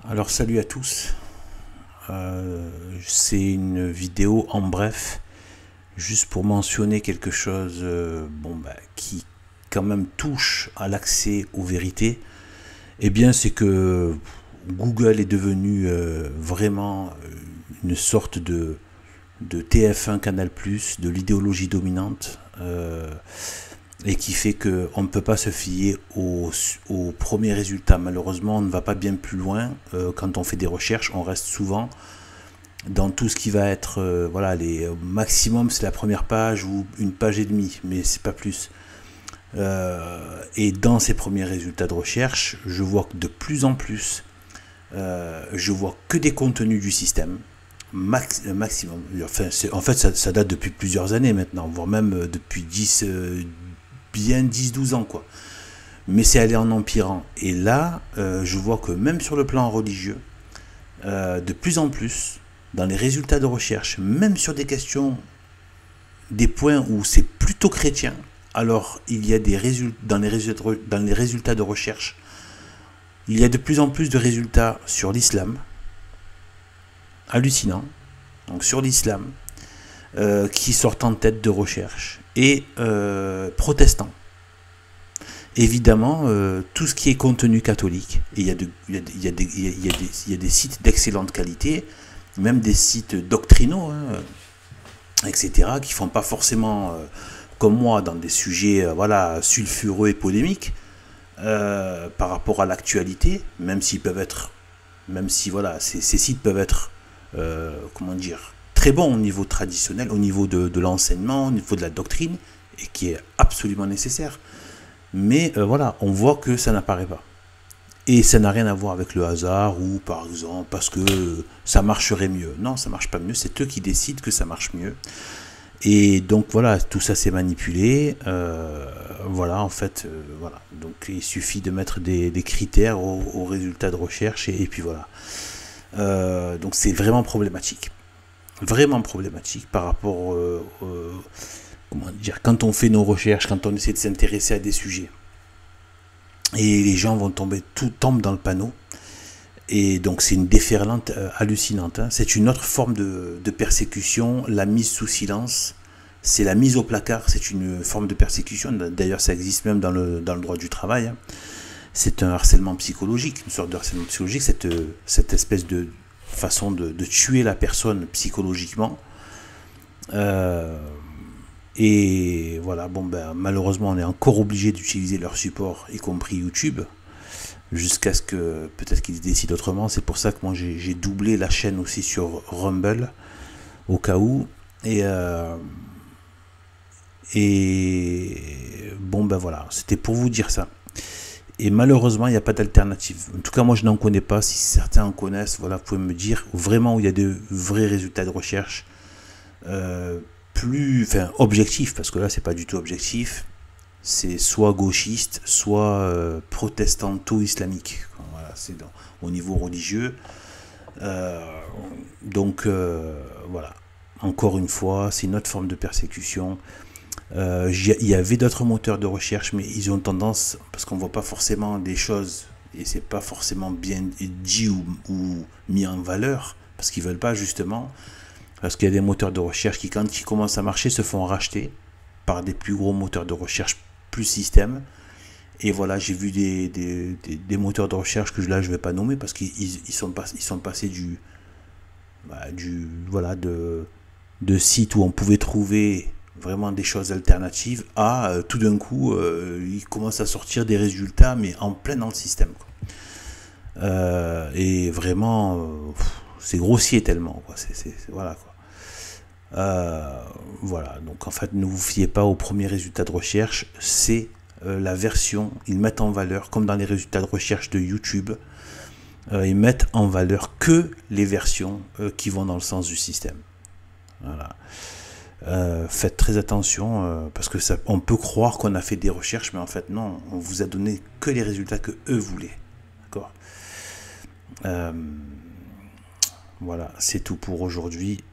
Alors salut à tous. C'est une vidéo en bref, juste pour mentionner quelque chose qui quand même touche à l'accès aux vérités. Eh bien c'est que Google est devenu vraiment une sorte de TF1 Canal+, de l'idéologie dominante, et qui fait qu'on ne peut pas se fier aux premiers résultats. Malheureusement, on ne va pas bien plus loin. Quand on fait des recherches, on reste souvent dans tout ce qui va être, au maximum, c'est la première page ou une page et demie, mais c'est pas plus. Et dans ces premiers résultats de recherche, je vois que de plus en plus, je vois que des contenus du système. Maximum. Enfin, en fait, ça date depuis plusieurs années maintenant, voire même depuis 10-12 ans, quoi. Mais c'est allé en empirant. Et là, je vois que même sur le plan religieux, de plus en plus, dans les résultats de recherche, même sur des questions, des points où c'est plutôt chrétien, alors il y a des résultats dans les résultats de recherche, il y a de plus en plus de résultats sur l'islam, hallucinant, donc sur l'islam, qui sortent en tête de recherche, et protestants. Évidemment, tout ce qui est contenu catholique, et il y a des sites d'excellente qualité, même des sites doctrinaux, etc., qui font pas forcément, comme moi, dans des sujets sulfureux et polémiques, par rapport à l'actualité, même si ces sites peuvent être, très bons au niveau traditionnel, au niveau de l'enseignement, au niveau de la doctrine, et qui est absolument nécessaire. Mais on voit que ça n'apparaît pas. Et ça n'a rien à voir avec le hasard ou par exemple parce que ça marcherait mieux. Non, ça marche pas mieux, c'est eux qui décident que ça marche mieux. Et donc voilà, tout ça c'est manipulé. Donc il suffit de mettre des critères aux résultats de recherche et puis voilà. Donc c'est vraiment problématique. Vraiment problématique par rapport quand on fait nos recherches, quand on essaie de s'intéresser à des sujets. Et les gens vont tombent dans le panneau. Et donc c'est une déferlante hallucinante. C'est une autre forme de persécution, la mise sous silence. C'est la mise au placard, c'est une forme de persécution. D'ailleurs, ça existe même dans le droit du travail. C'est un harcèlement psychologique, une sorte de harcèlement psychologique, cette espèce de façon de tuer la personne psychologiquement. Et voilà, malheureusement, on est encore obligé d'utiliser leur support, y compris YouTube, jusqu'à ce que peut-être qu'ils décident autrement. C'est pour ça que moi j'ai doublé la chaîne aussi sur Rumble, au cas où. Voilà, c'était pour vous dire ça. Et malheureusement, il n'y a pas d'alternative. En tout cas, moi je n'en connais pas. Si certains en connaissent, voilà, vous pouvez me dire vraiment où il y a de vrais résultats de recherche. Objectif, parce que là c'est pas du tout objectif, c'est soit gauchiste, soit protestanto-islamique. Voilà, c'est au niveau religieux. Voilà. Encore une fois, c'est une autre forme de persécution. Il y avait d'autres moteurs de recherche, mais ils ont tendance, parce qu'on voit pas forcément des choses, et c'est pas forcément bien dit ou mis en valeur, parce qu'ils veulent pas justement. Parce qu'il y a des moteurs de recherche qui, quand ils commencent à marcher, se font racheter par des plus gros moteurs de recherche, plus système. Et voilà, j'ai vu des moteurs de recherche que là, je ne vais pas nommer parce qu'ils sont passés de sites où on pouvait trouver vraiment des choses alternatives à tout d'un coup, ils commencent à sortir des résultats, mais en plein dans le système, quoi. Et vraiment, c'est grossier tellement, quoi. Voilà, quoi. Voilà, donc en fait, ne vous fiez pas aux premiers résultats de recherche, c'est la version, ils mettent en valeur, comme dans les résultats de recherche de YouTube, ils mettent en valeur que les versions qui vont dans le sens du système. Voilà. Faites très attention, parce que on peut croire qu'on a fait des recherches, mais en fait non, on vous a donné que les résultats que eux voulaient. D'accord. Voilà, c'est tout pour aujourd'hui.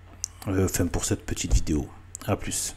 Pour cette petite vidéo. A plus.